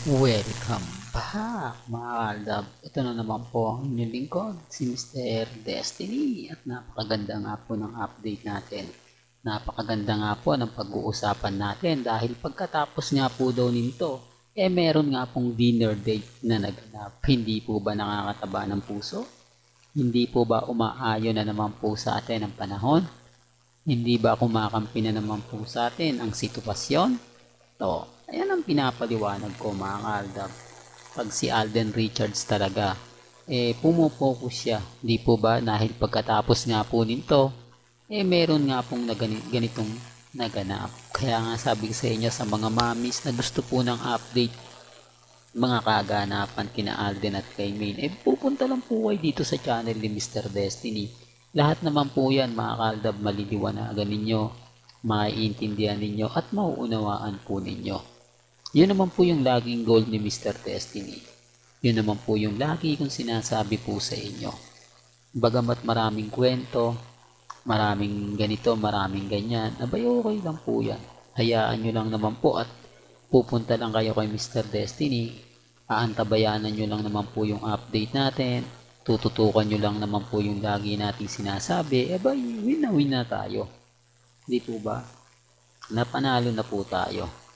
Welcome back mga kaldab. Ito na naman po ang inyong lingkod, si Mr. Destiny. At napakaganda nga po ng update natin. Napakaganda nga po ng pag-uusapan natin dahil pagkatapos nga po daw nito, meron nga pong dinner date na naganap. Hindi po ba nakakataba ng puso? Hindi po ba umaayon na naman po sa atin ang panahon? Hindi ba kumakampi na naman po sa atin ang sitwasyon? To, ayan ang pinapaliwanag ko mga kaldab. Pag si Alden Richards talaga, pumupokus siya. Di po ba dahil pagkatapos nga po nito, meron nga pong ganitong naganap. Kaya nga sabi ko sa inyo sa mga mamis na gusto po ng update, mga kaganapan kina Alden at kay Maine, pupunta lang po kayo dito sa channel ni Mr. Destiny. Lahat naman po yan mga kaldab, maliliwanagan ninyo, maiintindihan ninyo at mauunawaan po ninyo. Yun naman po yung laging goal ni Mr. Destiny. Yun naman po yung lagi kong sinasabi po sa inyo. Bagamat maraming kwento, maraming ganito, maraming ganyan, abay okay lang po yan. Hayaan nyo lang naman po at pupunta lang kayo kay Mr. Destiny. Aantabayanan nyo lang naman po yung update natin. Tututukan nyo lang naman po yung lagi nating sinasabi. Abay, win na tayo. Di po ba? Napanalo na po tayo.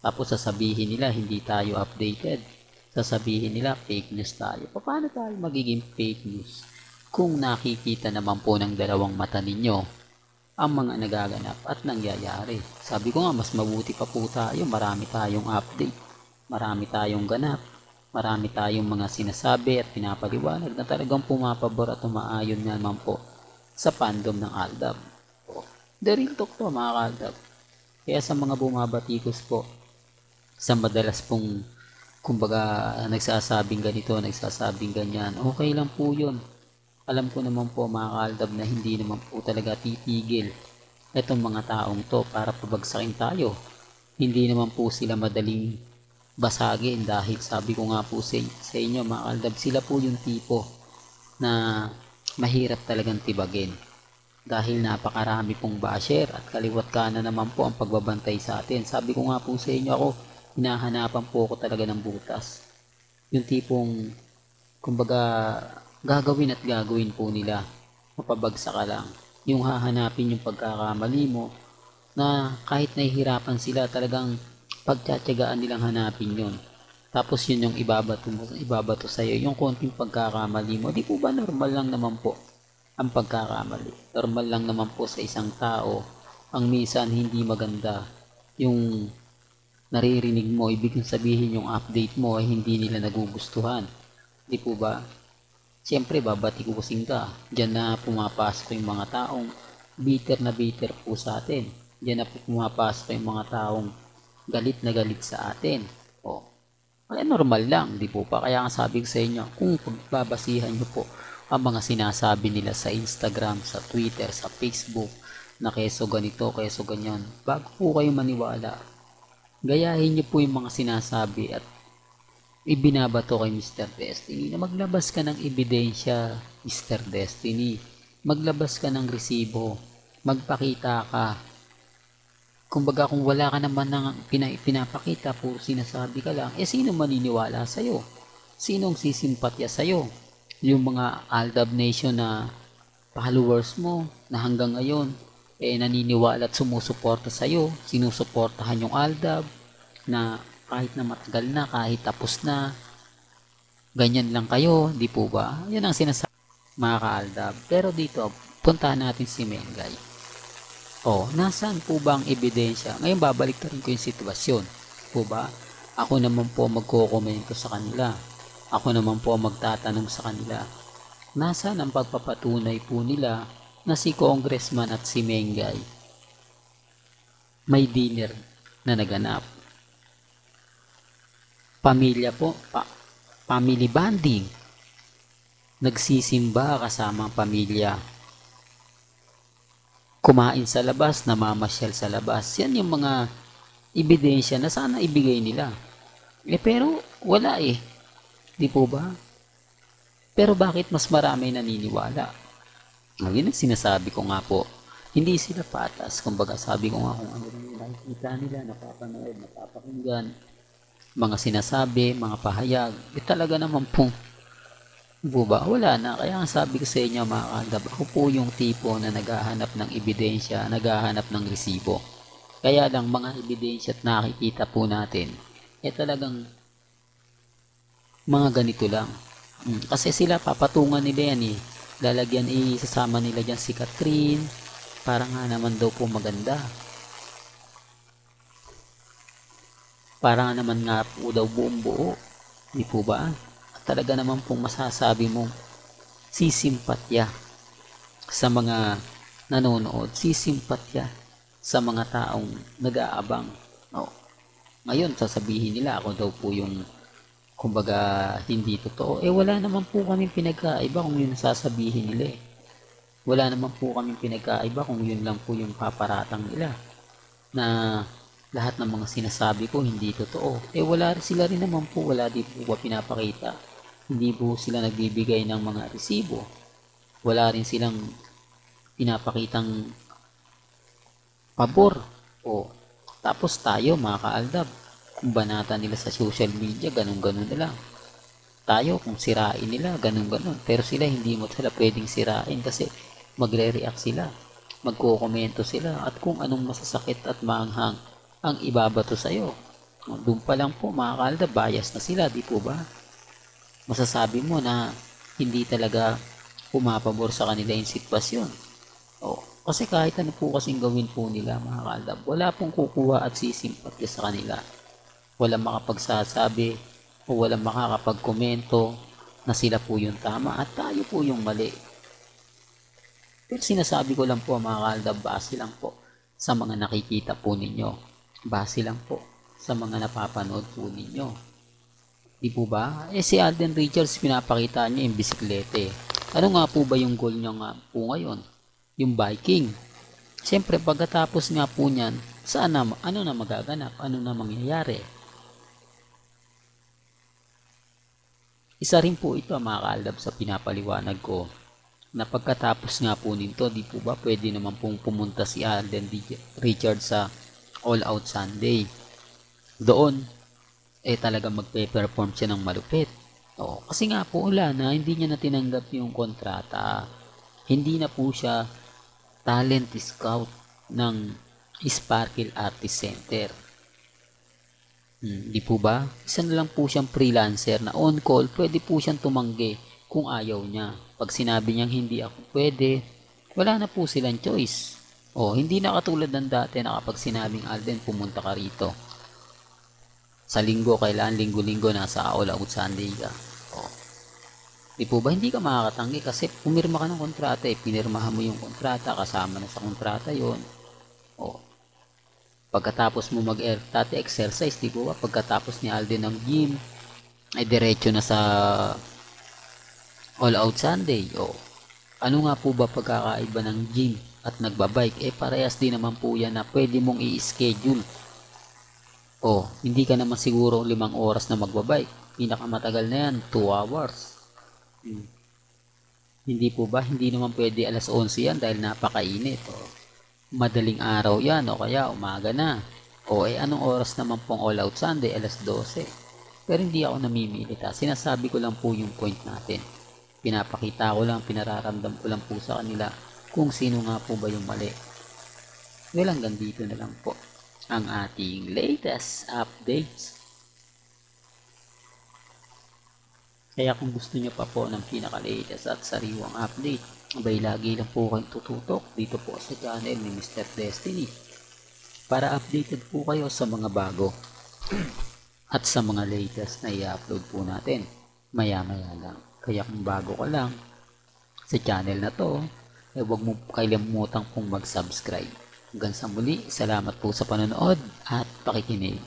Tapos sasabihin nila hindi tayo updated. Sasabihin nila fake news tayo. Paano tayo magiging fake news? Kung nakikita naman po ng dalawang mata ninyo ang mga nagaganap at nangyayari. Sabi ko nga mas mabuti pa po tayo. Marami tayong update. Marami tayong ganap. Marami tayong mga sinasabi at pinapaliwanag na talagang pumapabor at umaayon nga naman po sa fandom ng Aldab. The real talk to mga kaldab. Kaya sa mga bumabatikos po, sa madalas pong kumbaga nagsasabing ganito, nagsasabing ganyan, okay lang po yun. Alam ko naman po mga kaldab na hindi naman po talaga titigil itong mga taong to para pabagsakin tayo. Hindi naman po sila madaling basagin dahil sabi ko nga po sa inyo mga kaldab, sila po yung tipo na mahirap talagang tibagin. Dahil napakarami pong basher at kaliwat kanan naman po ang pagbabantay sa atin. Sabi ko nga po sa inyo, ako hinahanapan po ako talaga ng butas. Yung tipong kumbaga gagawin at gagawin po nila, mapabagsak ka lang. Yung hahanapin yung pagkakamali mo na kahit nahihirapan sila, talagang pagtsatsagaan nilang hanapin yun. Tapos yun yung ibabato sa'yo, yung konting pagkakamali mo. Di po ba normal lang naman po ang pagkakamali? Normal lang naman po sa isang tao. Ang minsan hindi maganda yung naririnig mo, ibig sabihin yung update mo ay hindi nila nagugustuhan. Di po ba? Siyempre babatikusin ka. Diyan na pumapasok yung mga taong bitter po sa atin. Diyan na pumapasok yung mga taong galit na galit sa atin. O, kaya normal lang, di po ba? Kaya nga sabi ko sa inyo, kung pagbabasihan nyo po ang mga sinasabi nila sa Instagram, sa Twitter, sa Facebook, na keso ganito, keso ganyan, bago po kayo maniwala, gayahin nyo po yung mga sinasabi at ibinabato kay Mr. Destiny na maglabas ka ng ebidensya, Mr. Destiny. Maglabas ka ng resibo, magpakita ka. Kumbaga kung wala ka naman ng pinapakita, puro sinasabi ka lang, sino maniniwala sa'yo? Sinong sisimpatya sa'yo? Yung mga Aldab Nation na followers mo na hanggang ngayon naniniwala at sumusuporta sa iyo, sinusuportahan yung Aldab na kahit na matagal na, kahit tapos na, ganyan lang kayo, di po ba? Yan ang sinasabi mga ka-Aldab. Pero dito, puntahan natin si Mengay. Nasaan po ba ang ebidensya? Ngayon babalik na rin ko yung sitwasyon. Po ba? Ako naman po magko-komento sa kanila. Ako naman po magtatanong sa kanila, nasaan ang pagpapatunay po nila na si Congressman at si Mengay may dinner na naganap? Pamilya po, family bonding, nagsisimba kasama ang pamilya, kumain sa labas, namamasyal sa labas. Yan yung mga ebidensya na sana ibigay nila. Pero wala Di po ba? Pero bakit mas marami naniniwala? Yun ang sinasabi ko nga po. Hindi sila patas. Kumbaga sabi ko nga kung ano yung nakikita nila, napapanood, napapakinggan. mga sinasabi, mga pahayag, talaga naman pong ba, wala na. Kaya ang sabi ko sa inyo mga kaaldab, ako po yung tipo na naghahanap ng ebidensya, naghahanap ng resibo. Kaya lang mga ebidensya at nakikita po natin, talagang mga ganito lang. Kasi sila papatungan nila yan lalagyan isasama nila dyan si Catherine, para nga naman daw po maganda. Para nga naman nga po daw buong buo. Di po ba? At talaga naman pong masasabi mong sisimpatya sa mga nanonood, sisimpatya sa mga taong nag-aabang. Ngayon, sasabihin nila ako daw po yung kumbaga hindi totoo. Wala naman po kaming pinagkaiba kung yun sasabihin nila Wala naman po kaming pinagkaiba kung yun lang po yung paparatang nila na lahat ng mga sinasabi ko hindi totoo. Wala sila rin naman po, wala din po ba pinapakita. Hindi po sila nagbibigay ng mga resibo. Wala rin silang pinapakitang pabor. Tapos tayo mga kaaldab, kung banata nila sa social media, ganun-ganun na lang. Tayo, kung sirain nila, ganun-ganun. Pero sila, hindi mo sila pwedeng sirain kasi magre-react sila, magko-komento sila, at kung anong masasakit at maanghang ang ibabato sa'yo. Doon pa lang po mga kaaldab, bias na sila, di po ba? Masasabi mo na hindi talaga pumapabor sa kanila yung sitwasyon. Kasi kahit ano po kasing gawin po nila mga kaaldab, wala pong kukuha at sisimpatya sa kanila. Walang makapagsasabi o walang makakapagkomento na sila po yung tama at tayo po yung mali. Pero sinasabi ko lang po mga kaaldab, base lang po sa mga nakikita po ninyo. Base lang po sa mga napapanood po ninyo. Di po ba? Si Alden Richards, pinapakita niya yung bisiklete. Ano nga po ba yung goal niya nga po ngayon? Yung biking. Siyempre, pagkatapos nga po niyan, ano na magaganap? Ano na mangyayari? Isa rin po ito mga kaaldab sa pinapaliwanag ko na pagkatapos nga po nito, di po ba pwede naman pong pumunta si Alden Richards sa All Out Sunday. Doon, talaga magpe-perform siya ng malupit. Kasi nga po hindi niya na tinanggap yung kontrata. Hindi na po siya talent scout ng Sparkle Artist Center. Di po ba? Isa na lang po siyang freelancer na on call, pwede po siyang tumanggi kung ayaw niya. Pag sinabi niyang hindi ako pwede, wala na po silang choice. Hindi na katulad ng dati na kapag sinabing Alden, pumunta ka rito. Sa linggo, kailangan linggo-linggo nasa All Out Sunday ka. Di po ba? Hindi ka makakatanggi kasi pumirma ka ng kontrata pinirmahan mo yung kontrata, kasama na sa kontrata yon. Pagkatapos mo exercise, di po ba? Pagkatapos ni Alden ng gym, diretso na sa All Out Sunday. Ano nga po ba pagkakaiba ng gym at nagbabike? Parehas din naman po yan na pwede mong i-schedule. Hindi ka naman siguro 5 oras na magbabike. Pinakamatagal na yan, 2 hours. Hindi po ba? Hindi naman pwede alas 11 yan dahil napakainit. Madaling araw yan o kaya umaga na. Anong oras naman pong All Out Sunday? Alas 12. Pero hindi ako namimilit. Sinasabi ko lang po yung point natin. Pinapakita ko lang, pinararamdam ko lang po sa kanila kung sino nga po ba yung mali. Hanggang dito na lang po ang ating latest updates. Kaya kung gusto nyo pa po ng pinaka-latest at sariwang update, lagi lang po kayong tututok dito po sa channel ni Mr. Destiny para updated po kayo sa mga bago at sa mga latest na i-upload po natin maya-maya lang. Kaya kung bago ka lang sa channel na to, huwag mo kalimutan pong mag-subscribe. Hanggang sa muli, salamat po sa panonood at pakikinig.